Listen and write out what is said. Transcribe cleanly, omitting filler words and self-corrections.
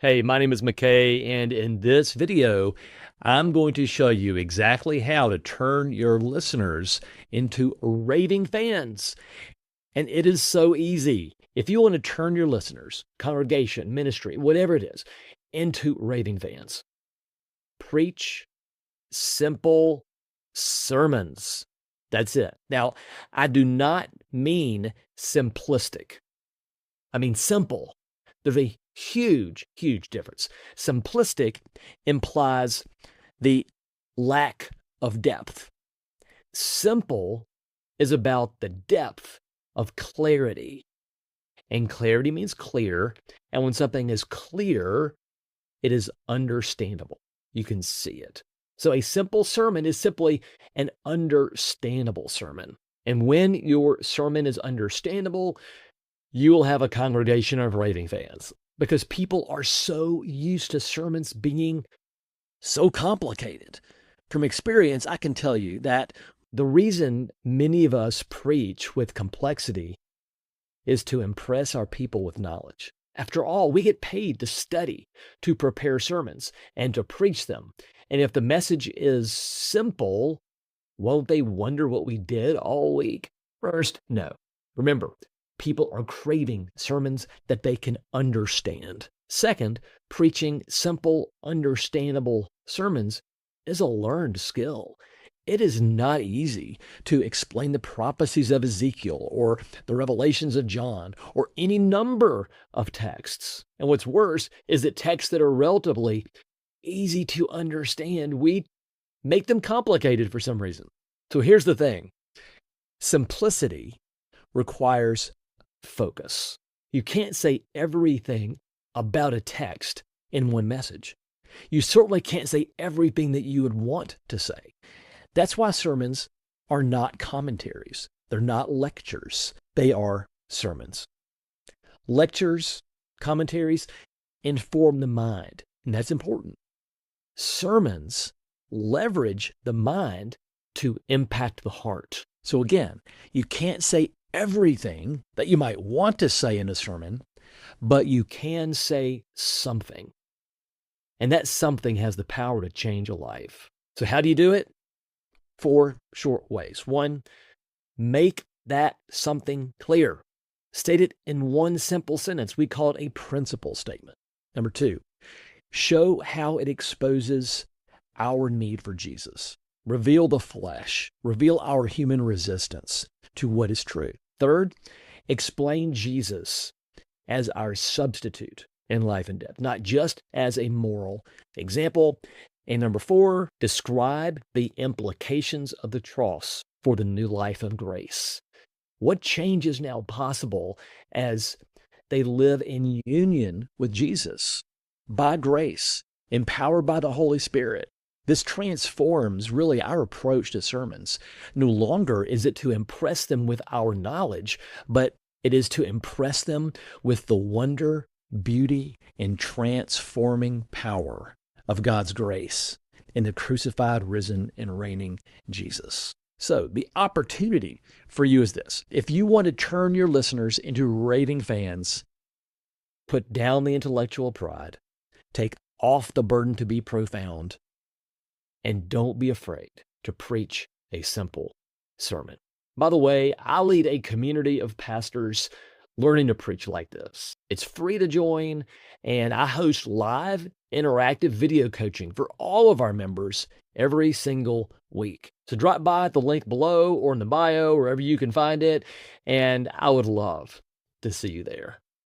Hey, my name is McKay, and in this video, I'm going to show you exactly how to turn your listeners into raving fans. And it is so easy. If you want to turn your listeners, congregation, ministry, whatever it is, into raving fans, preach simple sermons. That's it. Now, I do not mean simplistic. I mean simple. There's a huge, huge difference. Simplistic implies the lack of depth. Simple is about the depth of clarity. And clarity means clear. And when something is clear, it is understandable. You can see it. So a simple sermon is simply an understandable sermon. And when your sermon is understandable, you will have a congregation of raving fans because people are so used to sermons being so complicated. From experience, I can tell you that the reason many of us preach with complexity is to impress our people with knowledge. After all, we get paid to study, to prepare sermons, and to preach them. And if the message is simple, won't they wonder what we did all week? First, no. Remember, people are craving sermons that they can understand. Second, preaching simple, understandable sermons is a learned skill. It is not easy to explain the prophecies of Ezekiel or the revelations of John or any number of texts. And what's worse is that texts that are relatively easy to understand, we make them complicated for some reason. So here's the thing. Simplicity requires focus. You can't say everything about a text in one message. You certainly can't say everything that you would want to say. That's why sermons are not commentaries. They're not lectures. They are sermons. Lectures, commentaries inform the mind, and that's important. Sermons leverage the mind to impact the heart. So again, you can't say everything that you might want to say in a sermon, but you can say something. And that something has the power to change a life. So how do you do it? 4 short ways. 1, make that something clear. State it in one simple sentence. We call it a principle statement. Number 2, show how it exposes our need for Jesus. Reveal the flesh. Reveal our human resistance to what is true. 3rd, explain Jesus as our substitute in life and death, not just as a moral example. And number 4, describe the implications of the cross for the new life of grace. What change is now possible as they live in union with Jesus by grace, empowered by the Holy Spirit? This transforms really our approach to sermons. No longer is it to impress them with our knowledge, but it is to impress them with the wonder, beauty, and transforming power of God's grace in the crucified, risen, and reigning Jesus. So the opportunity for you is this. If you want to turn your listeners into raving fans, put down the intellectual pride, take off the burden to be profound, and don't be afraid to preach a simple sermon. By the way, I lead a community of pastors learning to preach like this. It's free to join, and I host live interactive video coaching for all of our members every single week. So drop by at the link below or in the bio, wherever you can find it, and I would love to see you there.